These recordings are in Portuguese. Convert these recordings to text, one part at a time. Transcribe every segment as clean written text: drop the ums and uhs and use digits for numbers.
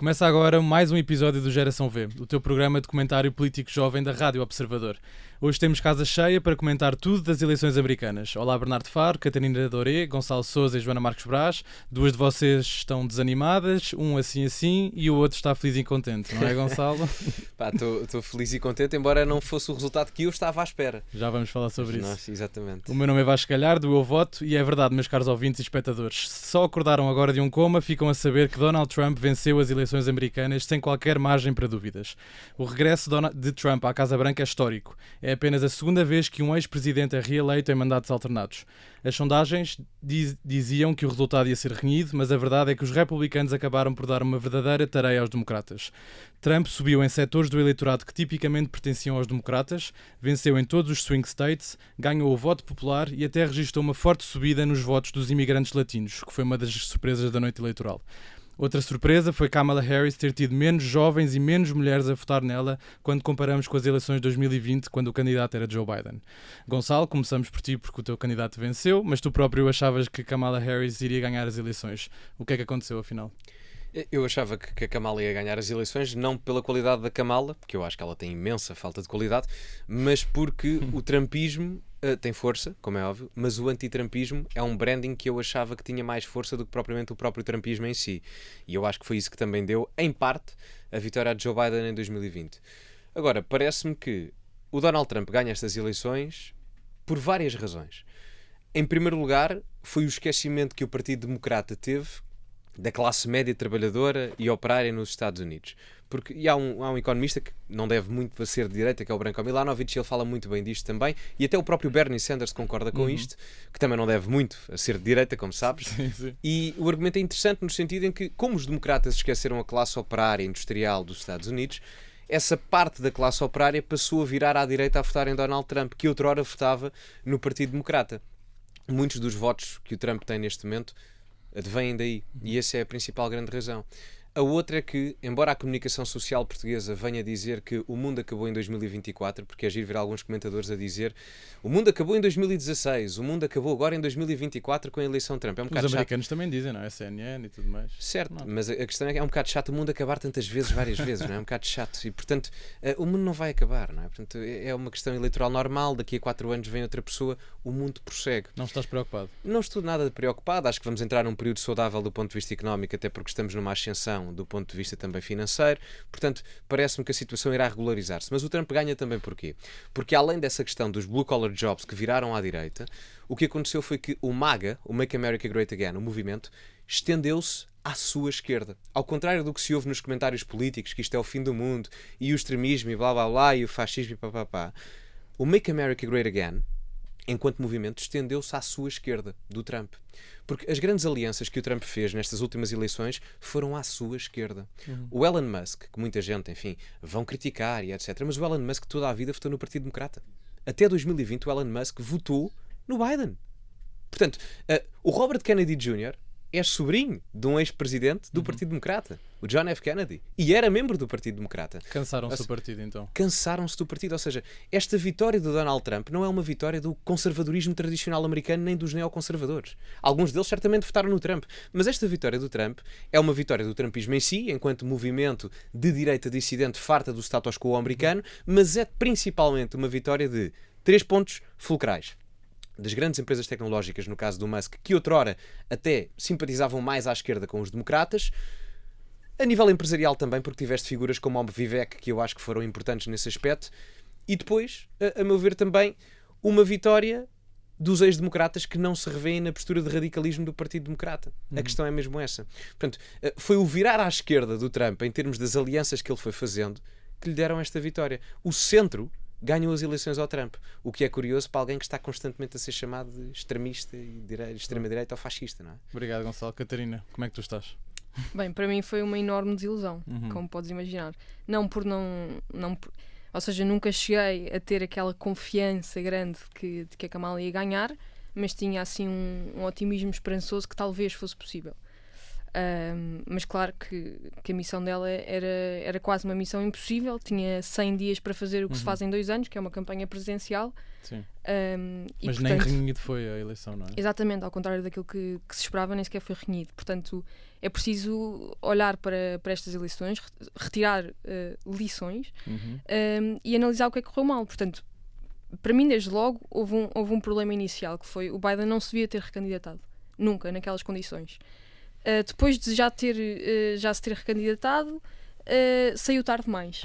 Começa agora mais um episódio do Geração V, o teu programa de comentário político jovem da Rádio Observador. Hoje temos casa cheia para comentar tudo das eleições americanas. Olá Bernardo Faro, Catarina Doré, Gonçalo Sousa e Joana Marques Brás. Duas de vocês estão desanimadas, um assim e o outro está feliz e contente, não é, Gonçalo? Estou feliz e contente, embora não fosse o resultado que eu estava à espera. Já vamos falar sobre isso. Nossa, exatamente. O meu nome é Vasco Galhardo, eu voto e é verdade, meus caros ouvintes e espectadores. Se só acordaram agora de um coma, ficam a saber que Donald Trump venceu as eleições americanas sem qualquer margem para dúvidas. O regresso de Trump à Casa Branca é histórico. É apenas a segunda vez que um ex-presidente é reeleito em mandatos alternados. As sondagens diziam que o resultado ia ser renhido, mas a verdade é que os republicanos acabaram por dar uma verdadeira tareia aos democratas. Trump subiu em setores do eleitorado que tipicamente pertenciam aos democratas, venceu em todos os swing states, ganhou o voto popular e até registrou uma forte subida nos votos dos imigrantes latinos, que foi uma das surpresas da noite eleitoral. Outra surpresa foi Kamala Harris ter tido menos jovens e menos mulheres a votar nela quando comparamos com as eleições de 2020, quando o candidato era Joe Biden. Gonçalo, começamos por ti porque o teu candidato venceu, mas tu próprio achavas que Kamala Harris iria ganhar as eleições. O que é que aconteceu, afinal? Eu achava que a Kamala ia ganhar as eleições, não pela qualidade da Kamala, porque eu acho que ela tem imensa falta de qualidade, mas porque o trumpismo tem força, como é óbvio, mas o anti-trumpismo é um branding que eu achava que tinha mais força do que propriamente o próprio trumpismo em si. E eu acho que foi isso que também deu, em parte, a vitória de Joe Biden em 2020. Agora, parece-me que o Donald Trump ganha estas eleições por várias razões. Em primeiro lugar, foi o esquecimento que o Partido Democrata teve da classe média trabalhadora e operária nos Estados Unidos. Porque há um economista que não deve muito ser de direita, que é o Branko Milanovic, ele fala muito bem disto também, e até o próprio Bernie Sanders concorda com isto, que também não deve muito a ser de direita, como sabes. Sim. E o argumento é interessante no sentido em que, como os democratas esqueceram a classe operária e industrial dos Estados Unidos, essa parte da classe operária passou a virar à direita a votar em Donald Trump, que outrora votava no Partido Democrata. Muitos dos votos que o Trump tem neste momento advêm daí, e essa é a principal grande razão. A outra é que, embora a comunicação social portuguesa venha dizer que o mundo acabou em 2024, porque é giro ver alguns comentadores a dizer o mundo acabou em 2016, o mundo acabou agora em 2024 com a eleição de Trump. É um bocado Os americanos chato. também dizem, não é? CNN e tudo mais. Certo, Não. mas a questão é que é um bocado chato o mundo acabar tantas vezes, várias vezes, não é? É um bocado chato. E, portanto, o mundo não vai acabar, não é? Portanto, é uma questão eleitoral normal, daqui a 4 anos vem outra pessoa, o mundo prossegue. Não estás preocupado? Não estou nada preocupado, acho que vamos entrar num período saudável do ponto de vista económico, até porque estamos numa ascensão do ponto de vista também financeiro, portanto, parece-me que a situação irá regularizar-se. Mas o Trump ganha também porquê? Porque além dessa questão dos blue-collar jobs que viraram à direita, o que aconteceu foi que o MAGA, o Make America Great Again, o movimento, estendeu-se à sua esquerda. Ao contrário do que se ouve nos comentários políticos, que isto é o fim do mundo, e o extremismo, e blá blá blá, e o fascismo, e papapá, o Make America Great Again, enquanto movimento, estendeu-se à sua esquerda, do Trump. Porque as grandes alianças que o Trump fez nestas últimas eleições foram à sua esquerda. O Elon Musk, que muita gente, enfim, vão criticar e etc., mas o Elon Musk toda a vida votou no Partido Democrata. Até 2020 o Elon Musk votou no Biden. Portanto, o Robert Kennedy Jr. é sobrinho de um ex-presidente do Partido Democrata, o John F. Kennedy, e era membro do Partido Democrata. Cansaram-se do partido, então? Cansaram-se do partido, ou seja, esta vitória do Donald Trump não é uma vitória do conservadorismo tradicional americano nem dos neoconservadores. Alguns deles certamente votaram no Trump, mas esta vitória do Trump é uma vitória do trumpismo em si, enquanto movimento de direita dissidente farta do status quo americano, mas é principalmente uma vitória de 3 pontos fulcrais. Das grandes empresas tecnológicas, no caso do Musk, que outrora até simpatizavam mais à esquerda com os democratas, a nível empresarial também, porque tiveste figuras como o Vivek, que eu acho que foram importantes nesse aspecto, e depois, a meu ver também, uma vitória dos ex-democratas que não se revêem na postura de radicalismo do Partido Democrata. A questão é mesmo essa. Portanto, foi o virar à esquerda do Trump, em termos das alianças que ele foi fazendo, que lhe deram esta vitória. O centro ganhou as eleições ao Trump, o que é curioso para alguém que está constantemente a ser chamado de extremista e extrema-direita ou fascista, não é? Obrigado, Gonçalo. Catarina, como é que tu estás? Bem, para mim foi uma enorme desilusão, como podes imaginar. Não por ou seja, nunca cheguei a ter aquela confiança grande de que a Kamala ia ganhar, mas tinha assim um otimismo esperançoso que talvez fosse possível. Mas claro que a missão dela era quase uma missão impossível. Tinha 100 dias para fazer o que se faz em 2 anos, que é uma campanha presidencial. Sim. Mas nem renhido foi a eleição, não é? Exatamente, ao contrário daquilo que se esperava, nem sequer foi renhido. Portanto, é preciso olhar para estas eleições, retirar lições e analisar o que é que correu mal. Portanto, para mim, desde logo, houve um problema inicial, que foi o Biden não se devia ter recandidatado. Nunca, naquelas condições. Depois de já se ter recandidatado, saiu tarde demais.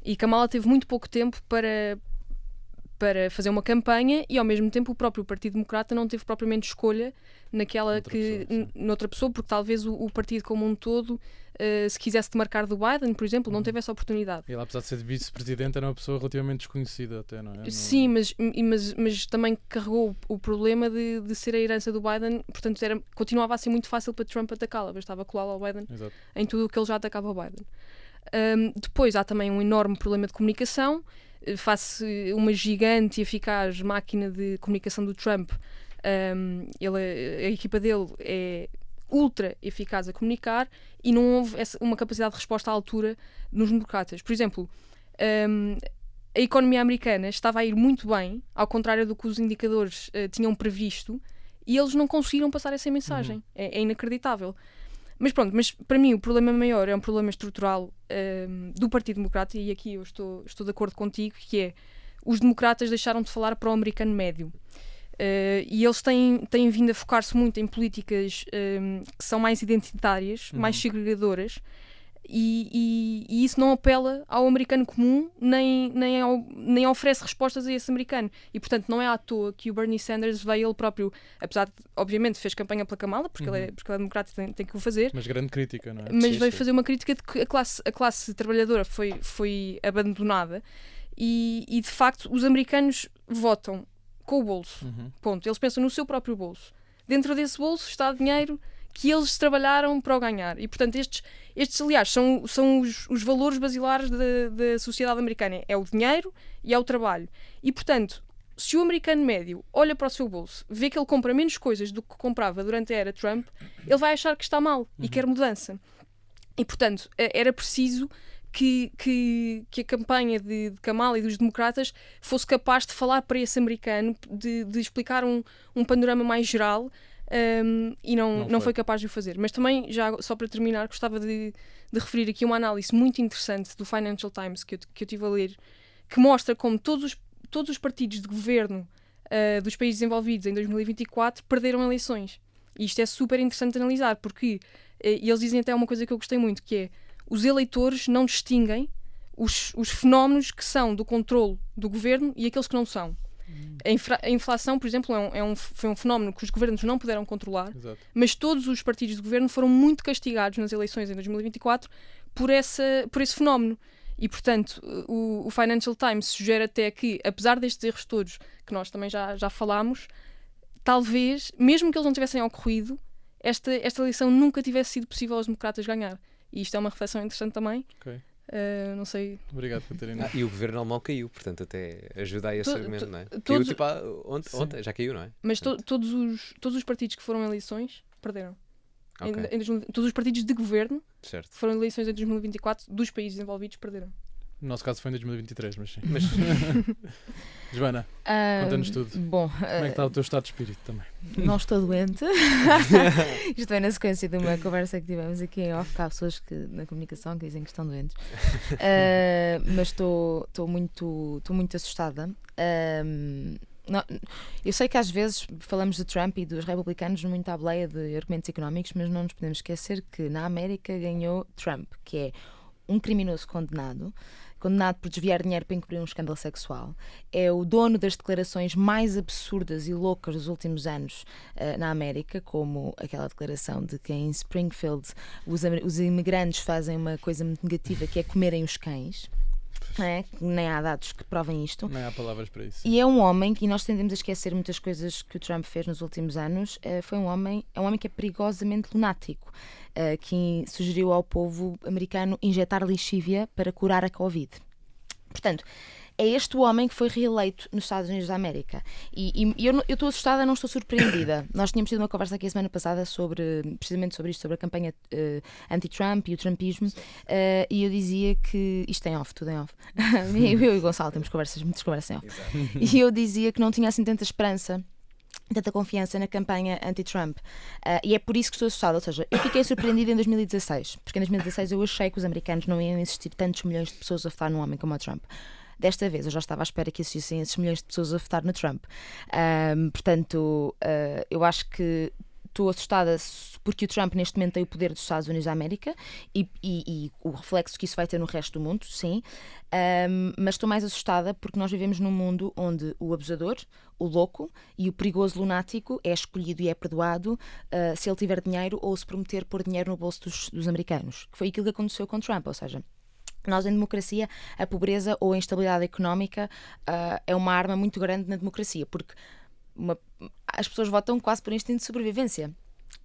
E Kamala teve muito pouco tempo para fazer uma campanha e, ao mesmo tempo, o próprio Partido Democrata não teve propriamente escolha noutra pessoa, porque talvez o partido como um todo, se quisesse demarcar do Biden, por exemplo, não teve essa oportunidade. Ele, apesar de ser vice-presidente, era uma pessoa relativamente desconhecida até, não é? Sim, mas também carregou o problema de ser a herança do Biden, portanto continuava a ser muito fácil para Trump atacá-la, bastava colá-la ao Biden. Exato. Em tudo o que ele já atacava ao Biden. Depois há também um enorme problema de comunicação, face uma gigante e eficaz máquina de comunicação do Trump. A equipa dele é ultra eficaz a comunicar e não houve uma capacidade de resposta à altura nos democratas. Por exemplo, a economia americana estava a ir muito bem, ao contrário do que os indicadores tinham previsto, e eles não conseguiram passar essa mensagem. É inacreditável. Mas pronto, para mim o problema maior é um problema estrutural do Partido Democrata, e aqui eu estou de acordo contigo, que é: os democratas deixaram de falar para o americano médio. E eles têm vindo a focar-se muito em políticas que são mais identitárias, mais segregadoras, e isso não apela ao americano comum, nem oferece respostas a esse americano. E, portanto, não é à toa que o Bernie Sanders veio ele próprio, apesar de, obviamente, fez campanha pela Kamala, porque ele é democrata e tem que o fazer. Mas grande crítica, não é? Mas veio fazer uma crítica de que a classe trabalhadora foi abandonada e, de facto, os americanos votam com o bolso. Ponto. Eles pensam no seu próprio bolso. Dentro desse bolso está dinheiro que eles trabalharam para o ganhar. E, portanto, estes aliás, são os valores basilares da sociedade americana. É o dinheiro e é o trabalho. E, portanto, se o americano médio olha para o seu bolso, vê que ele compra menos coisas do que comprava durante a era Trump, ele vai achar que está mal e quer mudança. E, portanto, era preciso que a campanha de Kamala e dos democratas fosse capaz de falar para esse americano, de explicar um panorama mais geral, e não foi capaz de o fazer. Mas também, já só para terminar, gostava de referir aqui uma análise muito interessante do Financial Times que eu estive a ler, que mostra como todos os partidos de governo dos países desenvolvidos em 2024 perderam eleições. E isto é super interessante de analisar, porque eles dizem até uma coisa que eu gostei muito, que é: os eleitores não distinguem os fenómenos que são do controle do governo e aqueles que não são. A inflação, por exemplo, foi um fenómeno que os governos não puderam controlar. Exato. Mas todos os partidos de governo foram muito castigados nas eleições em 2024 por esse fenómeno. E, portanto, o Financial Times sugere até que, apesar destes erros todos que nós também já falámos, talvez, mesmo que eles não tivessem ocorrido, esta eleição nunca tivesse sido possível aos democratas ganhar. E isto é uma reflexão interessante também. Okay. Não sei. Obrigado, Catarina. E o governo alemão caiu, portanto até ajuda a esse argumento, não é? Caiu tipo ontem, já caiu, não é? Mas todos os partidos que foram eleições perderam. Okay. Todos os partidos de governo certo. Que foram eleições em 2024 dos países envolvidos perderam. No nosso caso foi em 2023, mas sim. Joana, conta-nos tudo. Bom, como é que está o teu estado de espírito também? Não estou doente. Isto é na sequência de uma conversa que tivemos aqui em off, que há pessoas na comunicação que dizem que estão doentes. Mas estou muito assustada. Não, eu sei que às vezes falamos de Trump e dos republicanos muito à boleia de argumentos económicos, mas não nos podemos esquecer que na América ganhou Trump, que é um criminoso condenado por desviar dinheiro para encobrir um escândalo sexual. É o dono das declarações mais absurdas e loucas dos últimos anos na América, como aquela declaração de que em Springfield os imigrantes fazem uma coisa muito negativa, que é comerem os cães. Nem há dados que provem isto. Nem há palavras para isso. E é um homem, e nós tendemos a esquecer muitas coisas que o Trump fez nos últimos anos, é um homem que é perigosamente lunático, que sugeriu ao povo americano injetar lixívia para curar a Covid. Portanto, é este o homem que foi reeleito nos Estados Unidos da América. E eu estou assustada, não estou surpreendida. Nós tínhamos tido uma conversa aqui a semana passada precisamente sobre isto, sobre a campanha anti-Trump e o trumpismo, e eu dizia que isto tem off, tudo em off. Eu e o Gonçalo temos muitas conversas em off. E eu dizia que não tinha assim tanta esperança, tanta confiança na campanha anti-Trump. E é por isso que estou assustada. Ou seja, eu fiquei surpreendida em 2016, porque em 2016 eu achei que os americanos não iam existir tantos milhões de pessoas a votar num homem como o Trump. Desta vez eu já estava à espera que existissem esses milhões de pessoas a votar no Trump. Portanto, eu acho que estou assustada porque o Trump neste momento tem o poder dos Estados Unidos da América e o reflexo que isso vai ter no resto do mundo, sim. Mas estou mais assustada porque nós vivemos num mundo onde o abusador, o louco e o perigoso lunático é escolhido e é perdoado se ele tiver dinheiro ou se prometer pôr dinheiro no bolso dos americanos. Que foi aquilo que aconteceu com Trump, ou seja, nós em democracia, a pobreza ou a instabilidade económica é uma arma muito grande na democracia, porque as pessoas votam quase por instinto de sobrevivência.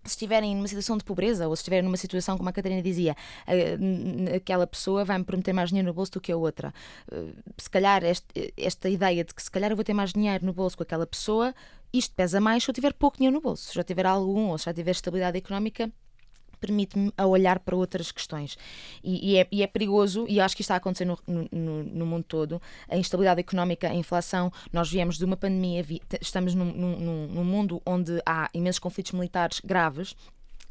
Se estiverem numa situação de pobreza ou se estiverem numa situação, como a Catarina dizia, aquela pessoa vai-me prometer mais dinheiro no bolso do que a outra. Se calhar esta ideia de que se calhar eu vou ter mais dinheiro no bolso com aquela pessoa, isto pesa mais se eu tiver pouco dinheiro no bolso. Se já tiver algum ou se já tiver estabilidade económica, permite-me a olhar para outras questões. E é perigoso, e acho que isto está a acontecer no mundo todo, a instabilidade económica, a inflação. Nós viemos de uma pandemia, estamos num mundo onde há imensos conflitos militares graves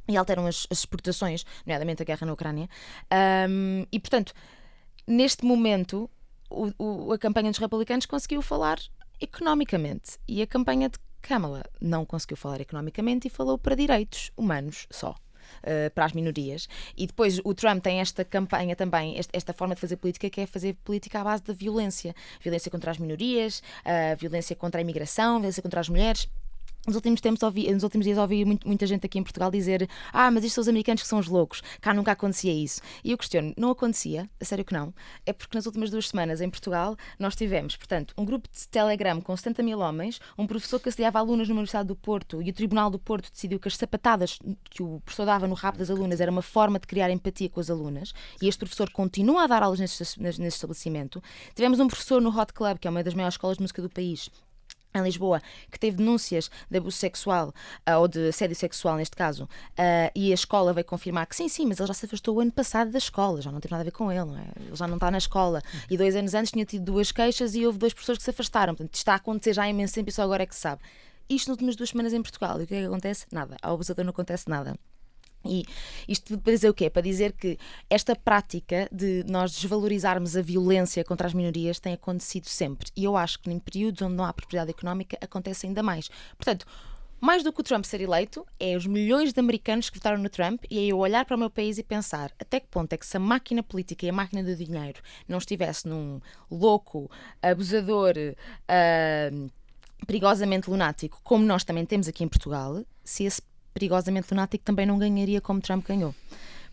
e alteram as exportações, nomeadamente a guerra na Ucrânia. E, portanto, neste momento, a campanha dos republicanos conseguiu falar economicamente e a campanha de Kamala não conseguiu falar economicamente e falou para direitos humanos só. Para as minorias. E depois o Trump tem esta campanha também, esta forma de fazer política, que é fazer política à base da violência. Violência contra as minorias, violência contra a imigração, violência contra as mulheres. Nos últimos dias ouvi muita gente aqui em Portugal dizer: mas isto são os americanos que são os loucos, cá nunca acontecia isso. E eu questiono, não acontecia? A sério que não? É porque nas últimas 2 semanas em Portugal nós tivemos, portanto, um grupo de Telegram com 70 mil homens, um professor que assediava alunos na Universidade do Porto, e o Tribunal do Porto decidiu que as sapatadas que o professor dava no rabo das alunas era uma forma de criar empatia com as alunas, e este professor continua a dar aulas nesse estabelecimento. Tivemos um professor no Hot Club, que é uma das maiores escolas de música do país, em Lisboa, que teve denúncias de abuso sexual, ou de assédio sexual neste caso, e a escola veio confirmar que sim, mas ele já se afastou o ano passado da escola, já não teve nada a ver com ele, não é? Ele já não está na escola, e 2 anos antes tinha tido 2 queixas e houve 2 professores que se afastaram. Portanto, está a acontecer já há imenso tempo e só agora é que se sabe. Isto nas últimas 2 semanas em Portugal. E o que é que acontece? Nada. Ao abusador não acontece nada. E isto para dizer o quê? Para dizer que esta prática de nós desvalorizarmos a violência contra as minorias tem acontecido sempre. E eu acho que em períodos onde não há prosperidade económica acontece ainda mais. Portanto, mais do que o Trump ser eleito, é os milhões de americanos que votaram no Trump, e é eu olhar para o meu país e pensar até que ponto é que se a máquina política e a máquina do dinheiro não estivesse num louco, abusador, perigosamente lunático, como nós também temos aqui em Portugal, se esse perigosamente lunático também não ganharia como Trump ganhou.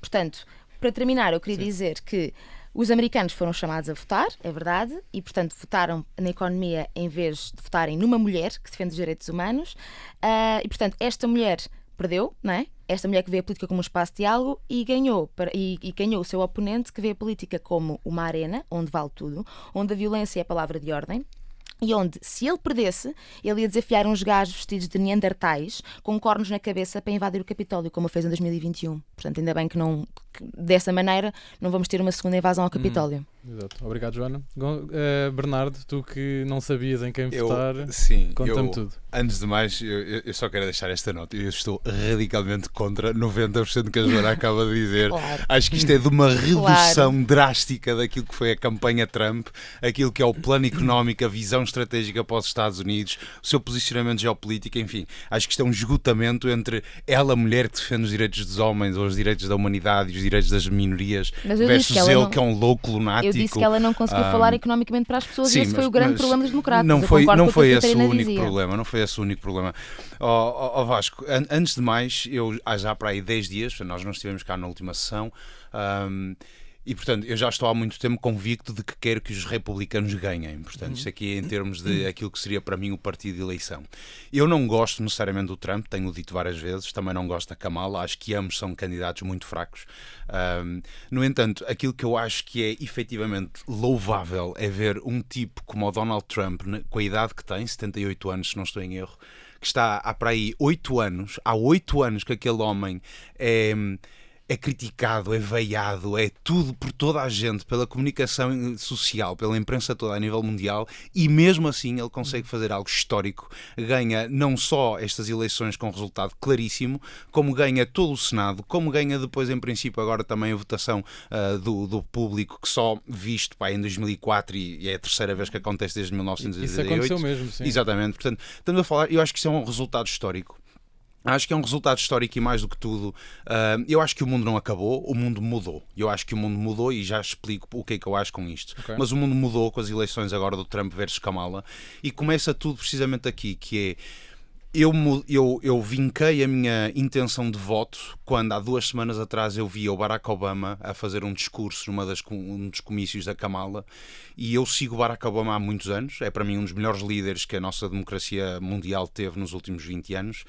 Portanto, para terminar, eu queria dizer que os americanos foram chamados a votar, é verdade, e portanto votaram na economia em vez de votarem numa mulher que defende os direitos humanos, e portanto esta mulher perdeu, não é? Esta mulher que vê a política como um espaço de diálogo e ganhou o seu oponente, que vê a política como uma arena onde vale tudo, onde a violência é a palavra de ordem, e onde, se ele perdesse, ele ia desafiar uns gajos vestidos de neandertais com cornos na cabeça para invadir o Capitólio, como fez em 2021. Portanto, ainda bem que dessa maneira não vamos ter uma segunda invasão ao Capitólio. Exato. Obrigado, Joana. Bernardo, tu que não sabias em quem votar, conta-me tudo. Antes de mais, eu só quero deixar esta nota. Eu estou radicalmente contra 90% que a Joana acaba de dizer. Claro. Acho que isto é de uma redução drástica daquilo que foi a campanha Trump, aquilo que é o plano económico, a visão estratégica para os Estados Unidos, o seu posicionamento geopolítico, enfim. Acho que isto é um esgotamento entre ela, mulher que defende os direitos dos homens ou os direitos da humanidade e os direitos das minorias, versus ele, que é um louco lunático. Eu disse que ela não conseguiu falar economicamente para as pessoas, e esse foi o grande problema dos democratas. Não foi esse o único problema, não foi esse o único problema. Vasco, antes de mais, eu há já para aí 10 dias, nós não estivemos cá na última sessão, E, portanto, eu já estou há muito tempo convicto de que quero que os republicanos ganhem. Portanto, isto aqui é em termos de aquilo que seria para mim o partido de eleição. Eu não gosto necessariamente do Trump, tenho dito várias vezes, também não gosto da Kamala, acho que ambos são candidatos muito fracos. No entanto, aquilo que eu acho que é efetivamente louvável é ver um tipo como o Donald Trump, com a idade que tem, 78 anos, se não estou em erro, que está há para aí 8 anos, há 8 anos que aquele homem é criticado, é veiado, é tudo por toda a gente, pela comunicação social, pela imprensa toda a nível mundial, e mesmo assim ele consegue fazer algo histórico, ganha não só estas eleições com resultado claríssimo, como ganha todo o Senado, como ganha depois em princípio agora também a votação do público, que só visto em 2004 e é a terceira vez que acontece desde 1988. Isso aconteceu mesmo, sim. Exatamente, portanto estamos a falar, eu acho que isso é um resultado histórico. Acho que é um resultado histórico e mais do que tudo, eu acho que o mundo não acabou, o mundo mudou. Eu acho que o mundo mudou e já explico o que é que eu acho com isto. Okay. Mas o mundo mudou com as eleições agora do Trump versus Kamala e começa tudo precisamente aqui, que é... Eu vinquei a minha intenção de voto quando há 2 semanas atrás eu vi o Barack Obama a fazer um discurso um dos comícios da Kamala, e eu sigo o Barack Obama há muitos anos, é para mim um dos melhores líderes que a nossa democracia mundial teve nos últimos 20 anos.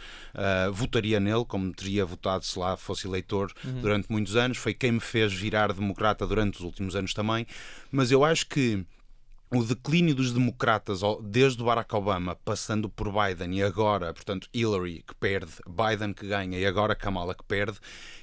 Votaria nele, como teria votado se lá fosse eleitor durante muitos anos, foi quem me fez virar democrata durante os últimos anos também, mas eu acho que o declínio dos democratas, desde o Barack Obama, passando por Biden e agora, portanto, Hillary que perde, Biden que ganha e agora Kamala que perde,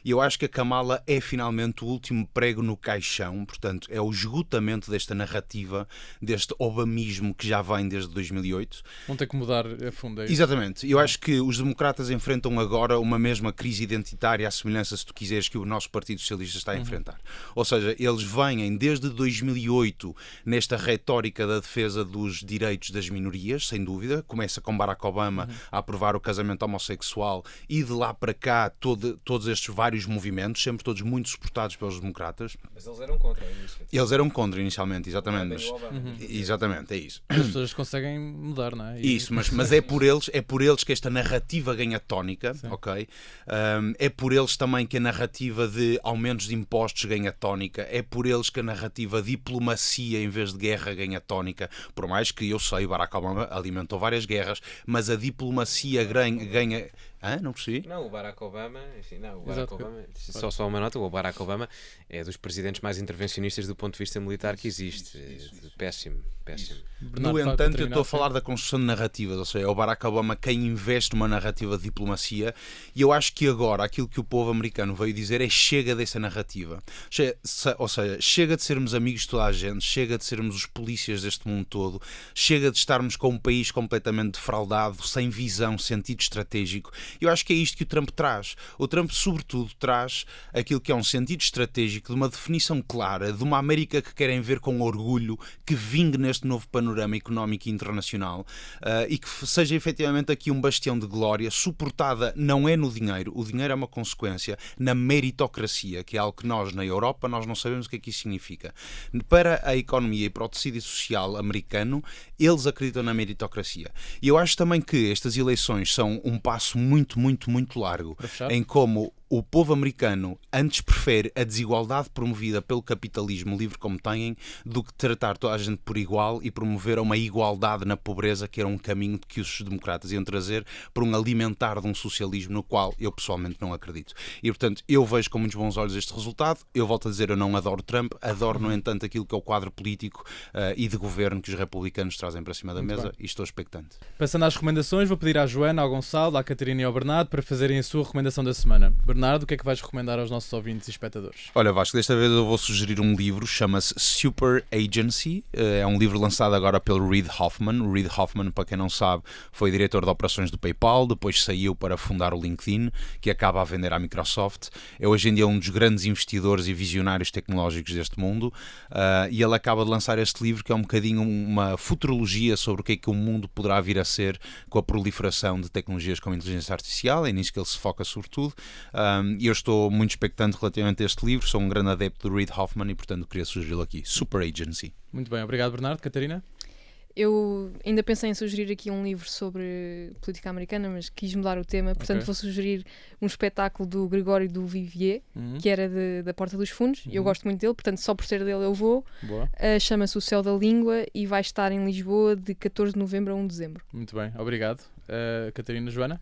e eu acho que a Kamala é finalmente o último prego no caixão, portanto, é o esgotamento desta narrativa, deste obamismo que já vem desde 2008. Vão ter que mudar a fundo. Exatamente. Eu acho que os democratas enfrentam agora uma mesma crise identitária, à semelhança, se tu quiseres, que o nosso Partido Socialista está a enfrentar. Ou seja, eles vêm desde 2008 nesta retórica da defesa dos direitos das minorias, sem dúvida. Começa com Barack Obama a aprovar o casamento homossexual e de lá para cá todos estes vários movimentos, sempre todos muito suportados pelos democratas. Mas eles eram contra a iniciativa. Eles eram contra inicialmente, exatamente. Exatamente, é isso. As pessoas conseguem mudar, não é? Isso, mas é por eles que esta narrativa ganha tónica, ok? É por eles também que a narrativa de aumentos de impostos ganha tónica, é por eles que a narrativa de diplomacia em vez de guerra ganha tónica, por mais que eu sei, Barack Obama alimentou várias guerras, mas a diplomacia ganha... Não percebi? Não, o Barack Obama, enfim, não, o Barack Obama, só uma nota, o Barack Obama é dos presidentes mais intervencionistas do ponto de vista militar que existe. Péssimo. No entanto, eu estou a falar da construção de narrativas, ou seja, é o Barack Obama quem investe numa narrativa de diplomacia, e eu acho que agora aquilo que o povo americano veio dizer é chega dessa narrativa. Ou seja, chega de sermos amigos de toda a gente, chega de sermos os polícias deste mundo todo, chega de estarmos com um país completamente defraudado, sem visão, sentido estratégico. Eu acho que é isto que o Trump traz. O Trump, sobretudo, traz aquilo que é um sentido estratégico, de uma definição clara, de uma América que querem ver com orgulho, que vingue neste novo panorama económico e internacional, e que seja efetivamente aqui um bastião de glória, suportada não é no dinheiro, o dinheiro é uma consequência, na meritocracia, que é algo que nós, na Europa, nós não sabemos o que é que isso significa. Para a economia e para o tecido social americano, eles acreditam na meritocracia. E eu acho também que estas eleições são um passo muito, muito, muito largo em como o povo americano antes prefere a desigualdade promovida pelo capitalismo livre como têm do que tratar toda a gente por igual e promover uma igualdade na pobreza, que era um caminho que os democratas iam trazer por um alimentar de um socialismo no qual eu pessoalmente não acredito. E portanto eu vejo com muitos bons olhos este resultado. Eu volto a dizer, eu não adoro Trump, adoro no entanto aquilo que é o quadro político e de governo que os republicanos trazem para cima da mesa e estou expectante. Passando às recomendações, vou pedir à Joana, ao Gonçalo, à Catarina e ao Bernardo para fazerem a sua recomendação da semana. Bernardo, o que é que vais recomendar aos nossos ouvintes e espectadores? Olha, Vasco, desta vez eu vou sugerir um livro, chama-se Super Agency. É um livro lançado agora pelo Reid Hoffman. O Reid Hoffman, para quem não sabe, foi diretor de operações do PayPal, depois saiu para fundar o LinkedIn, que acaba a vender à Microsoft. É hoje em dia um dos grandes investidores e visionários tecnológicos deste mundo, e ele acaba de lançar este livro que é um bocadinho uma futurologia sobre o que é que o mundo poderá vir a ser com a proliferação de tecnologias como a inteligência artificial. É nisso que ele se foca sobretudo. E eu estou muito expectante relativamente a este livro, sou um grande adepto do Reid Hoffman e portanto queria sugeri-lo aqui. Super Agency. Muito bem, obrigado Bernardo. Catarina? Eu ainda pensei em sugerir aqui um livro sobre política americana, mas quis mudar o tema, portanto vou sugerir um espetáculo do Gregório do Vivier, que era da Porta dos Fundos. Eu gosto muito dele, portanto só por ser dele eu vou. Chama-se O Céu da Língua e vai estar em Lisboa de 14 de novembro a 1 de dezembro. Muito bem, obrigado. Catarina, Joana?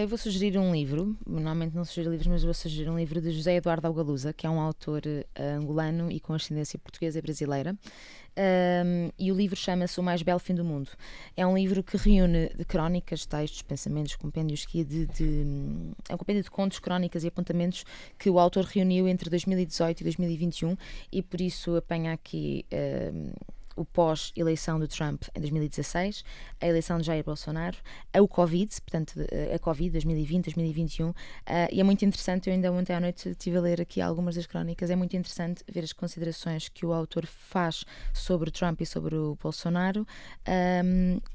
Eu vou sugerir um livro, normalmente não sugiro livros, mas vou sugerir um livro de José Eduardo Algalusa, que é um autor angolano e com ascendência portuguesa e brasileira. E o livro chama-se O Mais Belo Fim do Mundo. É um livro que reúne de crónicas, textos, pensamentos, compêndios, é um compêndio de contos, crónicas e apontamentos que o autor reuniu entre 2018 e 2021 e por isso apanha aqui o pós-eleição do Trump em 2016, a eleição de Jair Bolsonaro, o Covid, portanto, a Covid 2020, 2021, e é muito interessante, eu ainda ontem à noite estive a ler aqui algumas das crónicas, é muito interessante ver as considerações que o autor faz sobre o Trump e sobre o Bolsonaro,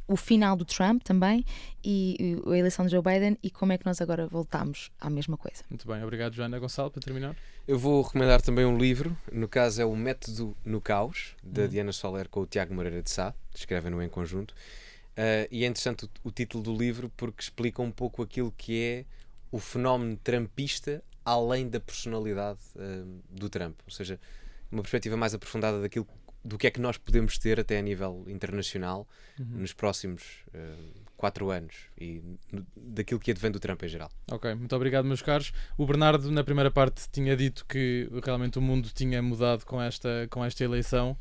o final do Trump também, e a eleição de Joe Biden, e como é que nós agora voltamos à mesma coisa. Muito bem, obrigado Joana. Gonçalo, para terminar. Eu vou recomendar também um livro, no caso é o Método no Caos, da Diana Soler com o Tiago Moreira de Sá, escrevem-no em conjunto, e é interessante o título do livro porque explica um pouco aquilo que é o fenómeno trumpista além da personalidade do Trump, ou seja, uma perspectiva mais aprofundada do que é que nós podemos ter até a nível internacional nos próximos 4 anos e daquilo que advém do Trump em geral. Ok, muito obrigado, meus caros. O Bernardo, na primeira parte, tinha dito que realmente o mundo tinha mudado com esta eleição.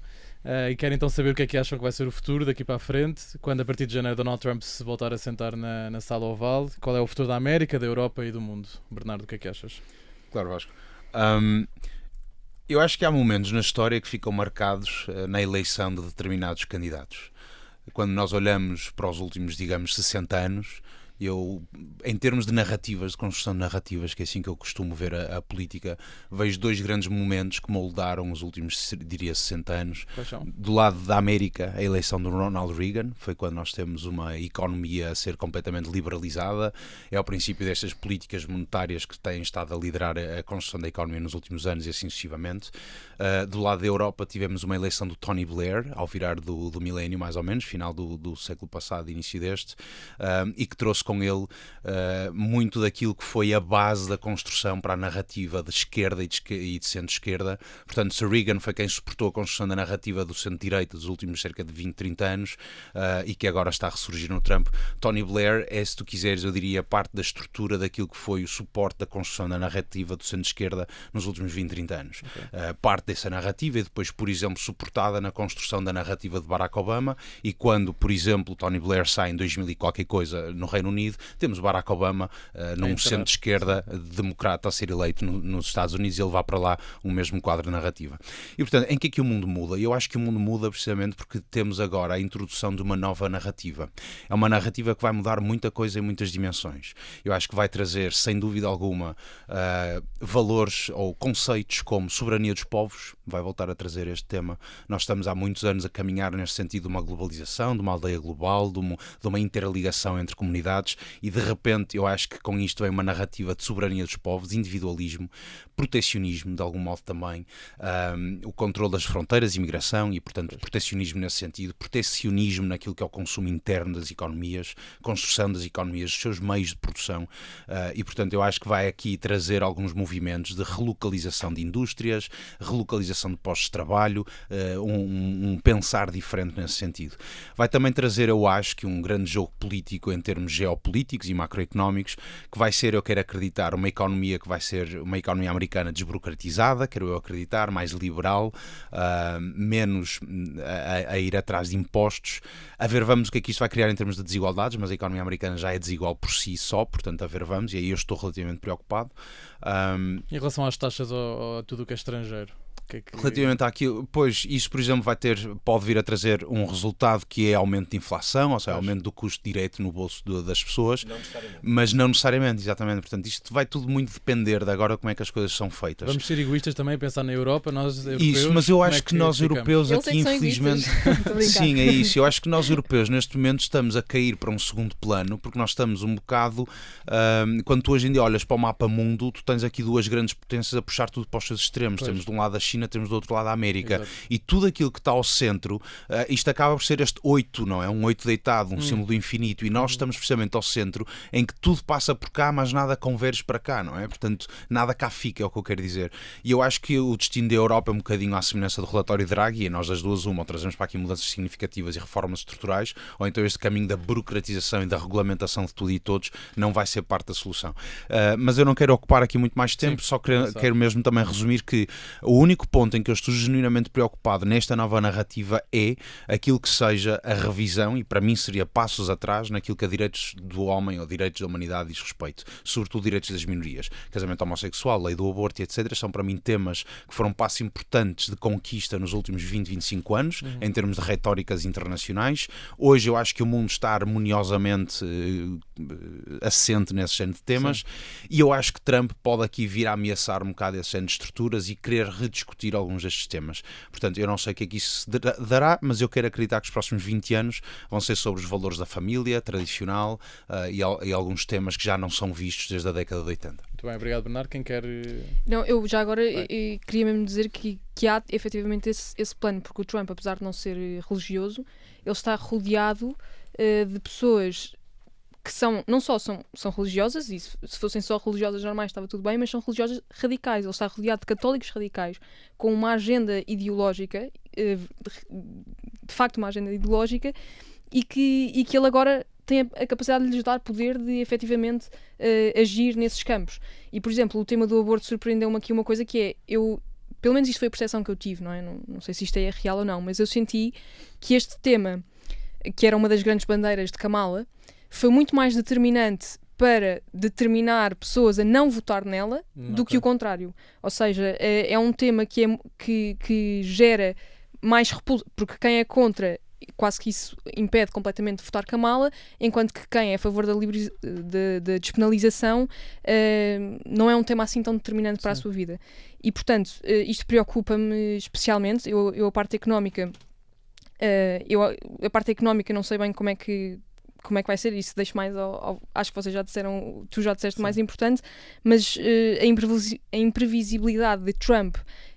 E quero então saber o que é que acham que vai ser o futuro daqui para a frente, quando a partir de janeiro Donald Trump se voltar a sentar na sala oval. Qual é o futuro da América, da Europa e do mundo? Bernardo, o que é que achas? Claro, Vasco. Eu acho que há momentos na história que ficam marcados na eleição de determinados candidatos. Quando nós olhamos para os últimos, digamos, 60 anos, em termos de narrativas, de construção de narrativas, que é assim que eu costumo ver a política, vejo 2 grandes momentos que moldaram os últimos, diria, 60 anos. Do lado da América, a eleição do Ronald Reagan, foi quando nós temos uma economia a ser completamente liberalizada, é o princípio destas políticas monetárias que têm estado a liderar a construção da economia nos últimos anos e assim sucessivamente. Do lado da Europa tivemos uma eleição do Tony Blair, ao virar do milénio mais ou menos, final do século passado, início deste, e que trouxe com ele muito daquilo que foi a base da construção para a narrativa de esquerda e de centro-esquerda. Portanto, Sir Reagan foi quem suportou a construção da narrativa do centro-direita dos últimos cerca de 20, 30 anos e que agora está a ressurgir no Trump. Tony Blair é, se tu quiseres, eu diria, parte da estrutura daquilo que foi o suporte da construção da narrativa do centro-esquerda nos últimos 20, 30 anos. Parte dessa narrativa e depois, por exemplo, suportada na construção da narrativa de Barack Obama, e quando, por exemplo, Tony Blair sai em 2000 e qualquer coisa no Reino Unido, temos Barack Obama num centro-esquerda democrata a ser eleito nos Estados Unidos e ele vai para lá o mesmo quadro de narrativa. E, portanto, em que é que o mundo muda? Eu acho que o mundo muda precisamente porque temos agora a introdução de uma nova narrativa. É uma narrativa que vai mudar muita coisa em muitas dimensões. Eu acho que vai trazer, sem dúvida alguma, valores ou conceitos como soberania dos povos, vai voltar a trazer este tema. Nós estamos há muitos anos a caminhar neste sentido de uma globalização, de uma aldeia global, de uma interligação entre comunidades. E de repente eu acho que com isto vem uma narrativa de soberania dos povos, individualismo, protecionismo de algum modo também, o controle das fronteiras, imigração e portanto protecionismo nesse sentido, protecionismo naquilo que é o consumo interno das economias, construção das economias, dos seus meios de produção e portanto eu acho que vai aqui trazer alguns movimentos de relocalização de indústrias, relocalização de postos de trabalho, um pensar diferente nesse sentido. Vai também trazer, eu acho, que um grande jogo político em termos geopolíticos e macroeconómicos, que vai ser, eu quero acreditar, uma economia que vai ser uma economia americana desburocratizada, quero eu acreditar, mais liberal, menos a ir atrás de impostos. A ver, vamos o que é que isto vai criar em termos de desigualdades, mas a economia americana já é desigual por si só, portanto, a ver, vamos, e aí eu estou relativamente preocupado. Em relação às taxas ou a tudo o que é estrangeiro? Relativamente àquilo, pois isso, por exemplo, pode vir a trazer um resultado que é aumento de inflação, ou seja, aumento do custo direto no bolso das pessoas, mas não necessariamente, exatamente. Portanto, isto vai tudo muito depender de agora como é que as coisas são feitas. Vamos ser egoístas também a pensar na Europa, nós europeus. Isso, mas eu acho que nós europeus aqui, infelizmente, sim, é isso. Eu acho que nós europeus neste momento estamos a cair para um segundo plano, porque nós estamos um bocado, quando tu hoje em dia olhas para o mapa mundo, tu tens aqui 2 grandes potências a puxar tudo para os seus extremos. Temos de um lado a China, temos do outro lado a América. Exato. E tudo aquilo que está ao centro, isto acaba por ser este 8, não é? Um 8 deitado, um símbolo do infinito, e nós estamos precisamente ao centro, em que tudo passa por cá, mas nada converge para cá, não é? Portanto, nada cá fica, é o que eu quero dizer. E eu acho que o destino da Europa é um bocadinho à semelhança do relatório Draghi, e nós das duas, ou trazemos para aqui mudanças significativas e reformas estruturais, ou então este caminho da burocratização e da regulamentação de tudo e todos não vai ser parte da solução. Mas eu não quero ocupar aqui muito mais tempo, só quero mesmo também resumir que o único ponto em que eu estou genuinamente preocupado nesta nova narrativa é aquilo que seja a revisão, e para mim seria passos atrás naquilo que a direitos do homem ou direitos da humanidade diz respeito, sobretudo direitos das minorias. Casamento homossexual, lei do aborto, etc. são para mim temas que foram passos importantes de conquista nos últimos 20, 25 anos, em termos de retóricas internacionais. Hoje eu acho que o mundo está harmoniosamente assente nesse género de temas, e eu acho que Trump pode aqui vir a ameaçar um bocado esse género de estruturas e querer rediscutir alguns destes temas. Portanto, eu não sei o que é que isso dará, mas eu quero acreditar que os próximos 20 anos vão ser sobre os valores da família tradicional e alguns temas que já não são vistos desde a década de 80. Muito bem, obrigado, Bernardo. Quem quer... Não, eu já agora queria mesmo dizer que há efetivamente esse plano, porque o Trump, apesar de não ser religioso, ele está rodeado de pessoas que não só são religiosas, e se fossem só religiosas normais estava tudo bem, mas são religiosas radicais. Ele está rodeado de católicos radicais com uma agenda ideológica, de facto uma agenda ideológica, e que ele agora tem a capacidade de lhes dar poder de efetivamente agir nesses campos. E, por exemplo, o tema do aborto surpreendeu-me aqui uma coisa que é, pelo menos isto foi a percepção que eu tive, não é? Não sei se isto é real ou não, mas eu senti que este tema, que era uma das grandes bandeiras de Kamala, foi muito mais determinante para determinar pessoas a não votar nela do que o contrário. Ou seja, é um tema que gera mais repulsa, porque quem é contra, quase que isso impede completamente de votar Kamala, enquanto que quem é a favor da despenalização não é um tema assim tão determinante para a sua vida. E, portanto, isto preocupa-me especialmente. Eu a parte económica, não sei bem como é que vai ser, isso deixo mais acho que vocês já disseram, tu já disseste o mais importante, mas a imprevisibilidade de Trump,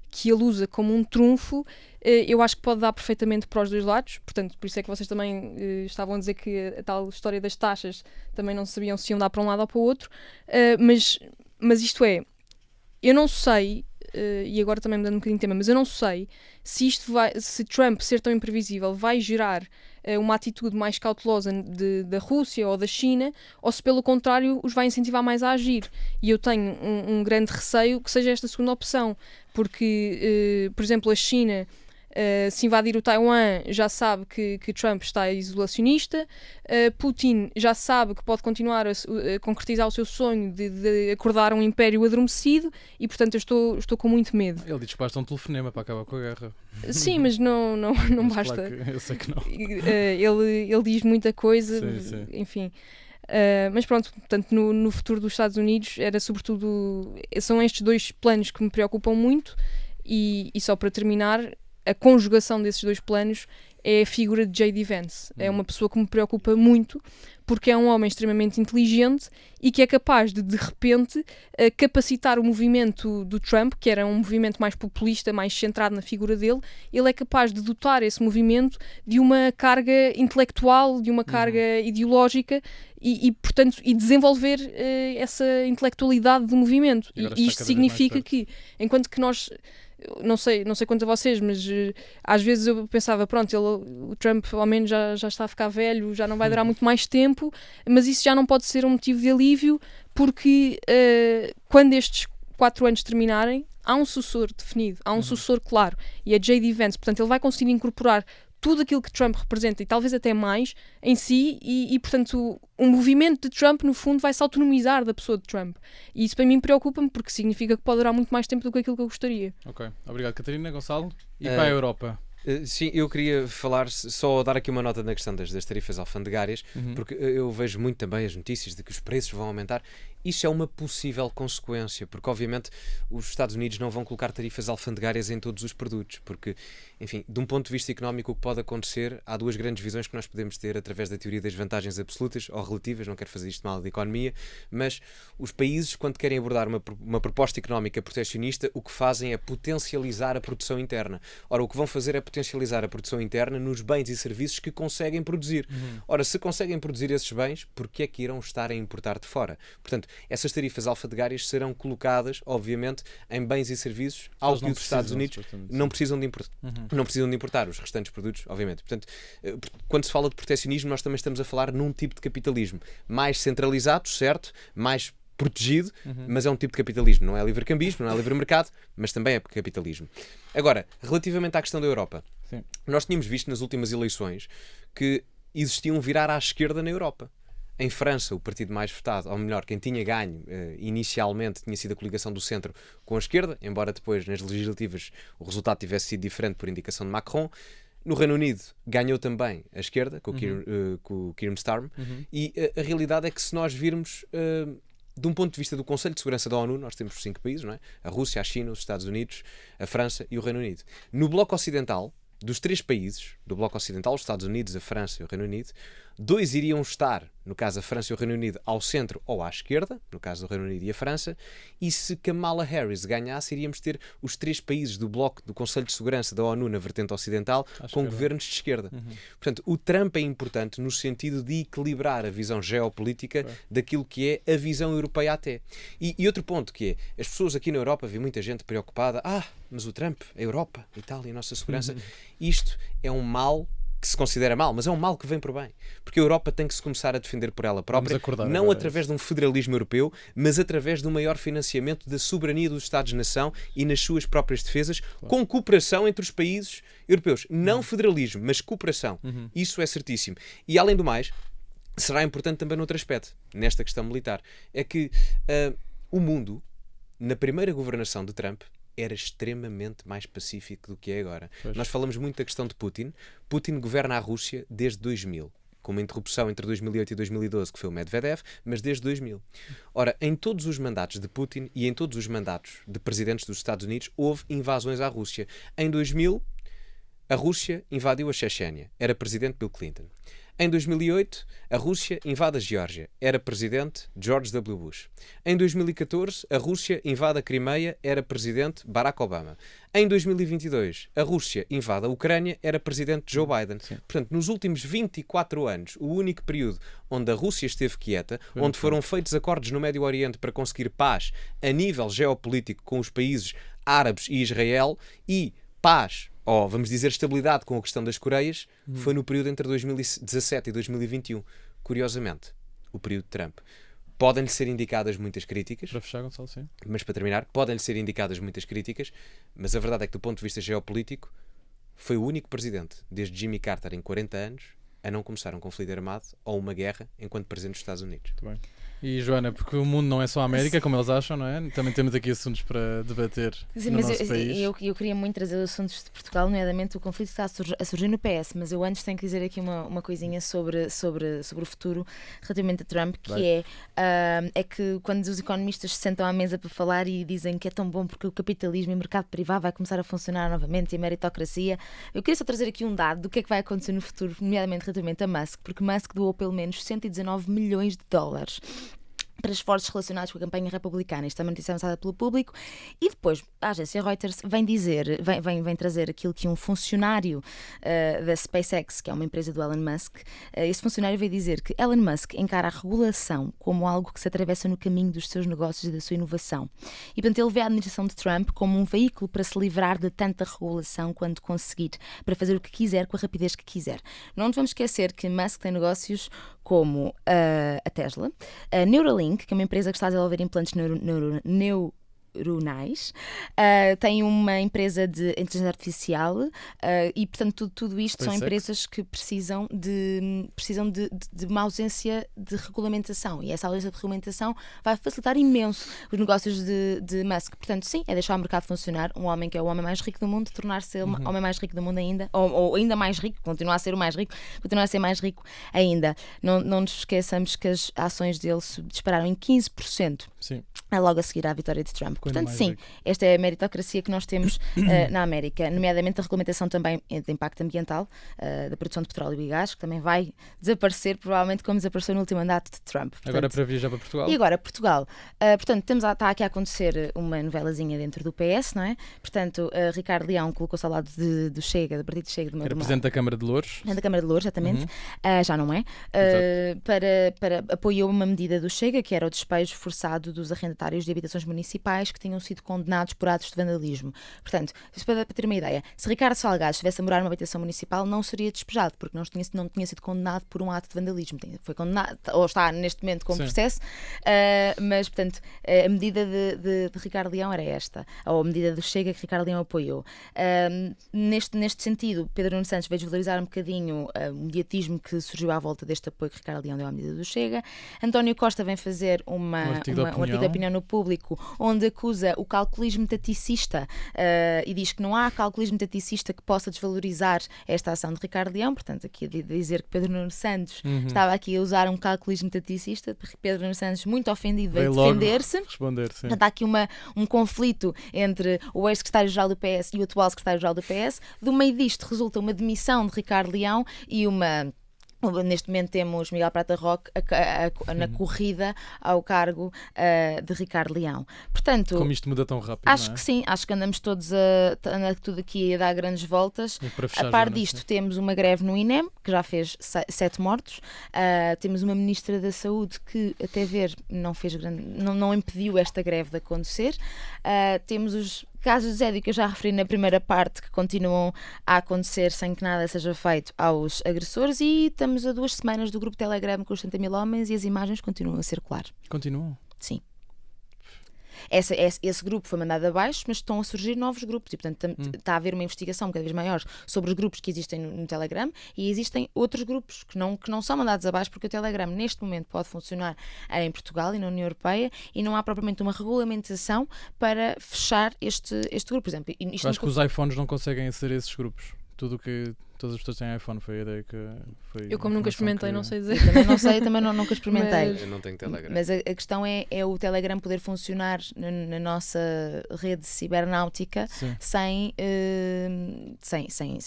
que ele usa como um trunfo, eu acho que pode dar perfeitamente para os dois lados. Portanto, por isso é que vocês também estavam a dizer que a tal história das taxas também não sabiam se iam dar para um lado ou para o outro, mas isto é, eu não sei, e agora também mudando um bocadinho de tema, mas eu não sei se Trump ser tão imprevisível vai gerar uma atitude mais cautelosa da Rússia ou da China, ou se pelo contrário os vai incentivar mais a agir. E eu tenho um grande receio que seja esta segunda opção, porque, por exemplo, a China, se invadir o Taiwan, já sabe que Trump está isolacionista. Putin já sabe que pode continuar a concretizar o seu sonho de acordar um império adormecido, e portanto eu estou com muito medo. Ele diz que basta um telefonema para acabar com a guerra. Sim, mas não Mas basta. claro que eu sei que não. Ele diz muita coisa, Sim. enfim. Mas pronto, portanto, no futuro dos Estados Unidos era sobretudo, são estes dois planos que me preocupam muito, e só para terminar, a conjugação desses dois planos é a figura de J.D. Vance. É uma pessoa que me preocupa muito, porque é um homem extremamente inteligente e que é capaz de repente, capacitar o movimento do Trump, que era um movimento mais populista, mais centrado na figura dele. Ele é capaz de dotar esse movimento de uma carga intelectual, de uma carga ideológica, e portanto, desenvolver essa intelectualidade do movimento. E isto significa que, enquanto que nós... Não sei quanto a vocês, mas às vezes eu pensava, pronto, o Trump ao menos já está a ficar velho, já não vai durar muito mais tempo, mas isso já não pode ser um motivo de alívio, porque quando estes 4 anos terminarem, há um sucessor definido, há um sucessor claro, e é J.D. Vance. Portanto, ele vai conseguir incorporar tudo aquilo que Trump representa, e talvez até mais, em si, e portanto o movimento de Trump, no fundo, vai se autonomizar da pessoa de Trump. E isso para mim preocupa-me, porque significa que pode durar muito mais tempo do que aquilo que eu gostaria. Ok, obrigado, Catarina. Gonçalo? E para a Europa? Sim, eu queria falar, só dar aqui uma nota na questão das tarifas alfandegárias, porque eu vejo muito também as notícias de que os preços vão aumentar, Isso é uma possível consequência, porque obviamente os Estados Unidos não vão colocar tarifas alfandegárias em todos os produtos, porque, enfim, de um ponto de vista económico, o que pode acontecer, há duas grandes visões que nós podemos ter através da teoria das vantagens absolutas ou relativas, não quero fazer isto mal de economia, mas os países, quando querem abordar uma proposta económica protecionista, o que fazem é potencializar a produção interna. Ora, o que vão fazer é potencializar a produção interna nos bens e serviços que conseguem produzir. Ora, se conseguem produzir esses bens, por que é que irão estar a importar de fora? Portanto, essas tarifas alfandegárias serão colocadas, obviamente, em bens e serviços ao que os Estados Unidos não precisam de importar. Não precisam de importar os restantes produtos, obviamente. Portanto, quando se fala de protecionismo, nós também estamos a falar num tipo de capitalismo mais centralizado, certo? Mais protegido, mas é um tipo de capitalismo. Não é livre-cambismo, não é livre mercado, mas também é capitalismo. Agora, relativamente à questão da Europa, nós tínhamos visto nas últimas eleições que existia um virar à esquerda na Europa. Em França, o partido mais votado, ou melhor, quem tinha ganho inicialmente tinha sido a coligação do centro com a esquerda, embora depois nas legislativas o resultado tivesse sido diferente por indicação de Macron. No Reino Unido ganhou também a esquerda, com o Keir Starmer, e a realidade é que se nós virmos de um ponto de vista do Conselho de Segurança da ONU, nós temos 5 países, não é? A Rússia, a China, os Estados Unidos, a França e o Reino Unido. No Bloco Ocidental, dos 3 países do Bloco Ocidental, os Estados Unidos, a França e o Reino Unido, 2 iriam estar, no caso a França e o Reino Unido, ao centro ou à esquerda, no caso do Reino Unido e a França, e se Kamala Harris ganhasse, iríamos ter os 3 países do Bloco do Conselho de Segurança da ONU na vertente ocidental com governos de esquerda. Portanto, o Trump é importante no sentido de equilibrar a visão geopolítica daquilo que é a visão europeia até. E outro ponto que é, as pessoas aqui na Europa, vi muita gente preocupada, mas o Trump, a Europa, a Itália, a nossa segurança, isto é um mal que se considera mal, mas é um mal que vem por bem. Porque a Europa tem que se começar a defender por ela própria, não através de um federalismo europeu, mas através de um maior financiamento da soberania dos Estados-nação e nas suas próprias defesas, com cooperação entre os países europeus. Não federalismo, mas cooperação. Isso é certíssimo. E além do mais, será importante também noutro aspecto, nesta questão militar, é que o mundo, na primeira governação de Trump, era extremamente mais pacífico do que é agora. Nós falamos muito da questão de Putin. Putin governa a Rússia desde 2000, com uma interrupção entre 2008 e 2012, que foi o Medvedev, mas desde 2000. Ora, em todos os mandatos de Putin e em todos os mandatos de presidentes dos Estados Unidos, houve invasões à Rússia. Em 2000, a Rússia invadiu a Chechênia. Era presidente Bill Clinton. Em 2008, a Rússia invade a Geórgia. Era presidente George W. Bush. Em 2014, a Rússia invade a Crimeia. Era presidente Barack Obama. Em 2022, a Rússia invade a Ucrânia. Era presidente Joe Biden. Portanto, nos últimos 24 anos, o único período onde a Rússia esteve quieta, onde foram feitos acordos no Médio Oriente para conseguir paz a nível geopolítico com os países árabes e Israel e paz, ou vamos dizer estabilidade com a questão das Coreias, foi no período entre 2017 e 2021. Curiosamente, o período de Trump. Podem-lhe ser indicadas muitas críticas. Para fechar, Gonçalo, sim. Mas para terminar, podem-lhe ser indicadas muitas críticas, mas a verdade é que do ponto de vista geopolítico, foi o único presidente, desde Jimmy Carter em 40 anos, a não começar um conflito armado ou uma guerra enquanto presidente dos Estados Unidos. Muito bem. E Joana, porque o mundo não é só a América, como eles acham, não é? Também temos aqui assuntos para debater no nosso país. Eu queria muito trazer os assuntos de Portugal, nomeadamente o conflito que está a surgir no PS, mas eu antes tenho que dizer aqui uma coisinha sobre o futuro relativamente a Trump, que é que quando os economistas se sentam à mesa para falar e dizem que é tão bom porque o capitalismo e o mercado privado vai começar a funcionar novamente e a meritocracia, eu queria só trazer aqui um dado do que é que vai acontecer no futuro, nomeadamente relativamente a Musk, porque Musk doou pelo menos 119 milhões de dólares para esforços relacionados com a campanha republicana. Isto é uma notícia avançada pelo público. E depois a agência Reuters vem trazer aquilo que um funcionário da SpaceX, que é uma empresa do Elon Musk, esse funcionário veio dizer que Elon Musk encara a regulação como algo que se atravessa no caminho dos seus negócios e da sua inovação. E, portanto, ele vê a administração de Trump como um veículo para se livrar de tanta regulação quanto conseguir, para fazer o que quiser com a rapidez que quiser. Não nos vamos esquecer que Musk tem negócios como a Tesla, a Neuralink, que é uma empresa que está a desenvolver implantes neuronais, tem uma empresa de inteligência artificial e, portanto, tudo isto são empresas que precisam de uma ausência de regulamentação, e essa ausência de regulamentação vai facilitar imenso os negócios de Musk. Portanto, sim, é deixar o mercado funcionar. Um homem que é o homem mais rico do mundo tornar-se o homem mais rico do mundo ainda, ou ainda mais rico, continuar a ser o mais rico, continuar a ser mais rico ainda. Não nos esqueçamos que as ações dele dispararam em 15%. Sim. Logo a seguir à vitória de Trump. Portanto, sim, rico. Esta é a meritocracia que nós temos na América, nomeadamente a regulamentação também de impacto ambiental, da produção de petróleo e gás, que também vai desaparecer, provavelmente como desapareceu no último mandato de Trump. Portanto, agora para viajar para Portugal. E agora, Portugal. Portanto, está aqui a acontecer uma novelazinha dentro do PS, não é? Portanto, Ricardo Leão colocou-se ao lado do Chega, do Partido Chega. Era Presidente da Câmara de Louros. Da Câmara de Louros, exatamente. Já não é. Apoiou uma medida do Chega, que era o despejo forçado dos arrendatários de habitações municipais que tinham sido condenados por atos de vandalismo. Portanto, para ter uma ideia, se Ricardo Salgado estivesse a morar numa habitação municipal, não seria despejado, porque não tinha sido condenado por um ato de vandalismo. Foi condenado, ou está neste momento com processo, mas, portanto, a medida de Ricardo Leão era esta, ou a medida do Chega que Ricardo Leão apoiou. Neste sentido, Pedro Nuno Santos veio valorizar um bocadinho o mediatismo que surgiu à volta deste apoio que Ricardo Leão deu à medida do Chega. António Costa vem fazer um artigo de opinião no Público, onde acusa o calculismo taticista e diz que não há calculismo taticista que possa desvalorizar esta ação de Ricardo Leão. Portanto, aqui a dizer que Pedro Nuno Santos estava aqui a usar um calculismo taticista, porque Pedro Nuno Santos, muito ofendido, veio defender-se. Portanto, há aqui um conflito entre o ex-secretário-geral do PS e o atual secretário-geral do PS. Do meio disto resulta uma demissão de Ricardo Leão e neste momento temos Miguel Prata Roque na corrida ao cargo de Ricardo Leão. Portanto, como isto muda tão rápido, acho que sim, acho que andamos todos tudo aqui a dar grandes voltas. A par disto, temos uma greve no INEM, que já fez 7 mortos. Temos uma Ministra da Saúde que, até ver, não impediu esta greve de acontecer. Temos os casos de Zédio que eu já referi na primeira parte, que continuam a acontecer sem que nada seja feito aos agressores, e estamos a 2 semanas do grupo Telegram com os 70.000 homens e as imagens continuam a circular. Continuam? Sim. Esse grupo foi mandado abaixo, mas estão a surgir novos grupos e, portanto, está a haver uma investigação cada vez maior sobre os grupos que existem no Telegram, e existem outros grupos que não são mandados abaixo, porque o Telegram neste momento pode funcionar em Portugal e na União Europeia, e não há propriamente uma regulamentação para fechar este grupo. Por exemplo, acho que os iPhones não conseguem ser esses grupos. Todas as pessoas têm iPhone, foi a ideia que foi. Eu, como nunca experimentei, não sei dizer. Eu também não sei, nunca experimentei. Eu não tenho Telegram. Mas a questão é o Telegram poder funcionar na nossa rede cibernáutica sem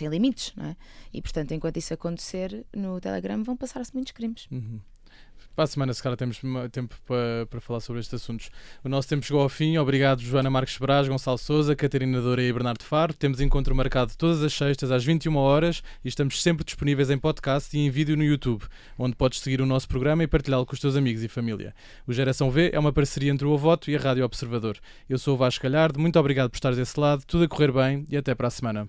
limites, não é? E, portanto, enquanto isso acontecer, no Telegram vão passar-se muitos crimes. Para a semana, se calhar, temos tempo para falar sobre estes assuntos. O nosso tempo chegou ao fim. Obrigado, Joana Marques Braz, Gonçalo Sousa, Catarina Doura e Bernardo Faro. Temos encontro marcado todas as sextas às 21 horas e estamos sempre disponíveis em podcast e em vídeo no YouTube, onde podes seguir o nosso programa e partilhá-lo com os teus amigos e família. O Geração V é uma parceria entre o Avoto e a Rádio Observador. Eu sou o Vasco Galhardo. Muito obrigado por estares desse lado. Tudo a correr bem e até para a semana.